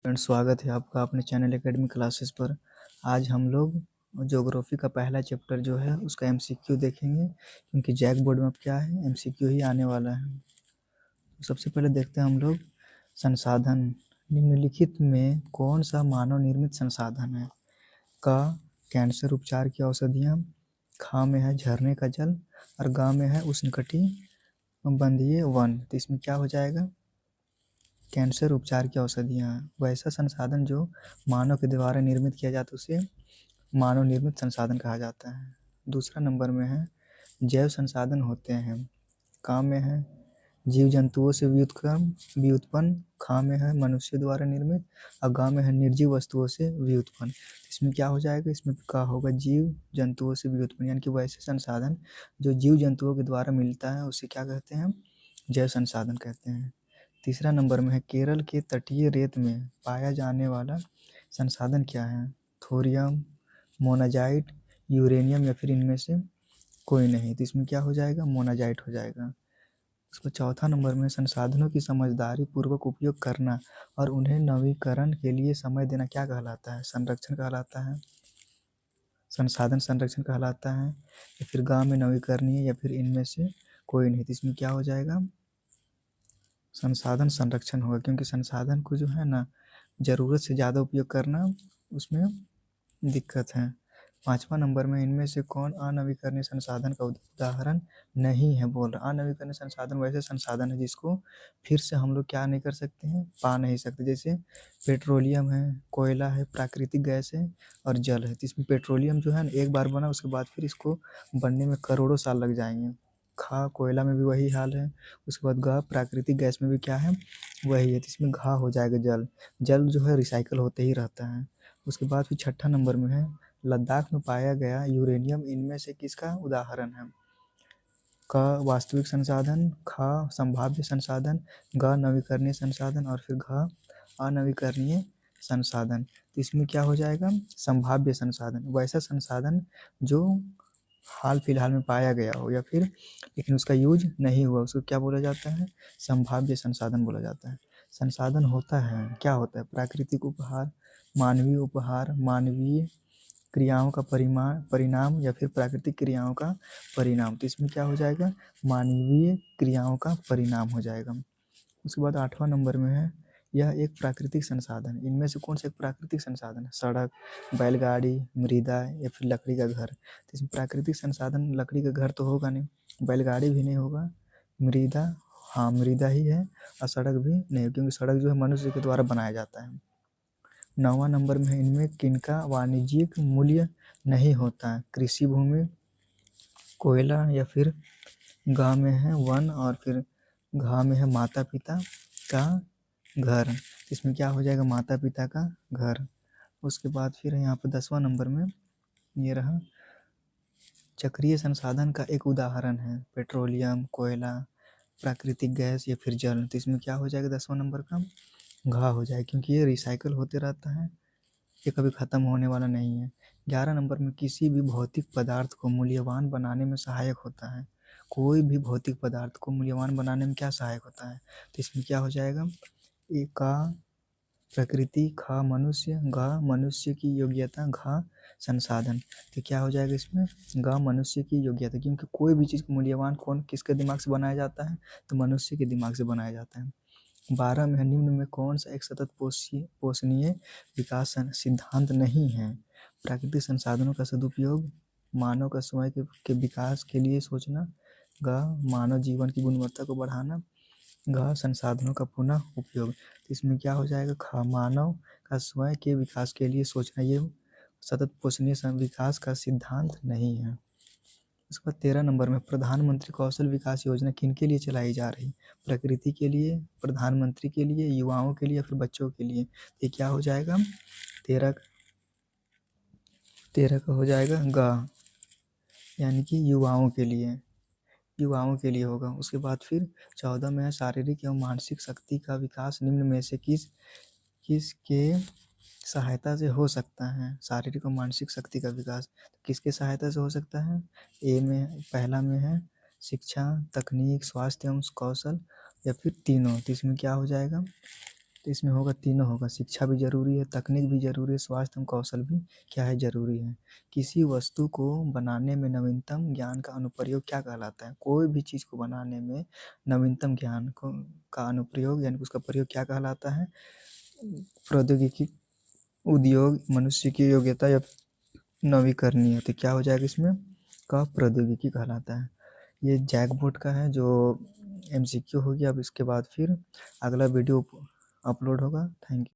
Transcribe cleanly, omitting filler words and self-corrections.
Friends, स्वागत है आपका अपने चैनल एकेडमी क्लासेस पर। आज हम लोग ज्योग्राफी का पहला चैप्टर जो है उसका एमसीक्यू देखेंगे, क्योंकि जैक बोर्ड में अब क्या है, एमसीक्यू ही आने वाला है। तो सबसे पहले देखते हैं हम लोग संसाधन। निम्नलिखित में कौन सा मानव निर्मित संसाधन है? का कैंसर उपचार की औषधियाँ, खा में है झरने का जल, और गा में है उष्णकटिबंधीय वन। तो इसमें क्या हो जाएगा? कैंसर उपचार की औषधियाँ। वैसा संसाधन जो मानव के द्वारा निर्मित किया जाता है उसे मानव निर्मित संसाधन कहा जाता है। दूसरा नंबर में है जैव संसाधन होते हैं। का में है जीव जंतुओं से व्युत्पन्न, खा में है मनुष्य द्वारा निर्मित, और गा में है निर्जीव वस्तुओं से व्युत्पन्न। इसमें क्या हो जाएगा? इसमें का होगा जीव जंतुओं से व्युत्पन्न, यानी कि वैसे संसाधन जो जीव जंतुओं के द्वारा मिलता है उसे क्या कहते हैं? जैव संसाधन कहते हैं। तीसरा नंबर में है केरल के तटीय रेत में पाया जाने वाला संसाधन क्या है? थोरियम, मोनाजाइट, यूरेनियम, या फिर इनमें से कोई नहीं। तो इसमें क्या हो जाएगा? मोनाजाइट हो जाएगा। उसका चौथा नंबर में संसाधनों की समझदारी पूर्वक उपयोग करना और उन्हें नवीकरण के लिए समय देना क्या कहलाता है? संरक्षण कहलाता है। संसाधन संरक्षण कहलाता है। या फिर गाँव में नवीकरणीय, या फिर इनमें से कोई नहीं। तो इसमें क्या हो जाएगा? संसाधन संरक्षण होगा, क्योंकि संसाधन को जो है ना ज़रूरत से ज़्यादा उपयोग करना उसमें दिक्कत है। पाँचवा नंबर में इनमें से कौन अनवीकरणीय संसाधन का उदाहरण नहीं है? बोल रहा अनवीकरणीय संसाधन वैसे संसाधन है जिसको फिर से हम लोग क्या नहीं कर सकते हैं, पा नहीं सकते। जैसे पेट्रोलियम है, कोयला है, प्राकृतिक गैस है और जल है। तो इसमें पेट्रोलियम जो है ना एक बार बना, उसके बाद फिर इसको बनने में करोड़ों साल लग जाएंगे। खा कोयला में भी वही हाल है। उसके बाद गा प्राकृतिक गैस में भी क्या है, वही है। तो इसमें घा हो जाएगा जल। जल जो है रिसाइकल होते ही रहता है। उसके बाद फिर छठा नंबर में है लद्दाख में पाया गया यूरेनियम इनमें से किसका उदाहरण है? क वास्तविक संसाधन, खा संभाव्य संसाधन, ग नवीकरणीय संसाधन, और फिर घ अनवीकरणीय संसाधन। तो इसमें क्या हो जाएगा? संभाव्य संसाधन वैसा संसाधन जो हाल फिलहाल में पाया गया हो या फिर लेकिन उसका यूज नहीं हुआ, उसको क्या बोला जाता है? संभाव्य संसाधन बोला जाता है। संसाधन होता है क्या होता है? प्राकृतिक उपहार, मानवीय उपहार, मानवीय क्रियाओं का परिणाम, या फिर प्राकृतिक क्रियाओं का परिणाम। तो इसमें क्या हो जाएगा? मानवीय क्रियाओं का परिणाम हो जाएगा। उसके बाद आठवां नंबर में है यह एक प्राकृतिक संसाधन। इनमें से कौन सा एक प्राकृतिक संसाधन है? सड़क, बैलगाड़ी, मृदा, या फिर लकड़ी का घर। तो इसमें प्राकृतिक संसाधन लकड़ी का घर तो होगा नहीं, बैलगाड़ी भी नहीं होगा, मृदा, हाँ मृदा ही है, और सड़क भी नहीं, क्योंकि सड़क जो है मनुष्य के द्वारा बनाया जाता है। नौवां नंबर में है इनमें किनका वाणिज्यिक मूल्य नहीं होता है? कृषि भूमि, कोयला, या फिर गा में है वन, और फिर घा में है माता पिता का घर। इसमें क्या हो जाएगा? माता पिता का घर। उसके बाद फिर यहाँ पर 10वां नंबर में ये रहा चक्रीय संसाधन का एक उदाहरण है पेट्रोलियम, कोयला, प्राकृतिक गैस, या फिर जल। तो इसमें क्या हो जाएगा? 10वां नंबर का घा हो जाएगा, क्योंकि ये रिसाइकल होते रहता है, ये कभी ख़त्म होने वाला नहीं है। 11 नंबर में किसी भी भौतिक पदार्थ को मूल्यवान बनाने में सहायक होता है। कोई भी भौतिक पदार्थ को मूल्यवान बनाने में क्या सहायक होता है? तो इसमें क्या हो जाएगा? ए का प्रकृति, खा मनुष्य, गा मनुष्य की योग्यता, घा संसाधन। तो क्या हो जाएगा इसमें? गा मनुष्य की योग्यता, क्योंकि कोई भी चीज़ को मूल्यवान कौन किसके दिमाग से बनाया जाता है? तो मनुष्य के दिमाग से बनाया जाता है। 12 में निम्न में कौन सा एक सतत पोषणीय विकास सिद्धांत नहीं है? प्राकृतिक संसाधनों का सदुपयोग, मानव का स्वयं के विकास के लिए सोचना, ग मानव जीवन की गुणवत्ता को बढ़ाना, घ संसाधनों का पुनः उपयोग। तो इसमें क्या हो जाएगा? ख मानव का स्वयं के विकास के लिए सोचना, ये सतत पोषणीय विकास का सिद्धांत नहीं है। उसके बाद 13 नंबर में प्रधानमंत्री कौशल विकास योजना किनके लिए चलाई जा रही? प्रकृति के लिए, प्रधानमंत्री के लिए, युवाओं के लिए, या फिर बच्चों के लिए? ये क्या हो जाएगा? 13 का हो जाएगा ग, यानी कि युवाओं के लिए, युवाओं के लिए होगा। उसके बाद फिर 14 में है शारीरिक एवं मानसिक शक्ति का विकास निम्न में से किसके सहायता से हो सकता है? शारीरिक और मानसिक शक्ति का विकास किसके सहायता से हो सकता है? ए में पहला में है शिक्षा, तकनीक, स्वास्थ्य एवं कौशल, या फिर तीनों। तो इसमें क्या हो जाएगा? तो इसमें होगा तीनों होगा, शिक्षा भी ज़रूरी है, तकनीक भी ज़रूरी है, स्वास्थ्य एवं कौशल भी क्या है ज़रूरी है। किसी वस्तु को बनाने में नवीनतम ज्ञान का अनुप्रयोग क्या कहलाता है? कोई भी चीज़ को बनाने में नवीनतम ज्ञान को का अनुप्रयोग यानी उसका प्रयोग क्या कहलाता है? प्रौद्योगिकी, उद्योग, मनुष्य की योग्यता या नवीकरणीय। तो क्या हो जाएगा इसमें का प्रौद्योगिकी कहलाता है। ये जैकबोर्ड का है जो एमसीक्यू हो गया। अब इसके बाद फिर अगला वीडियो अपलोड होगा। Thank you.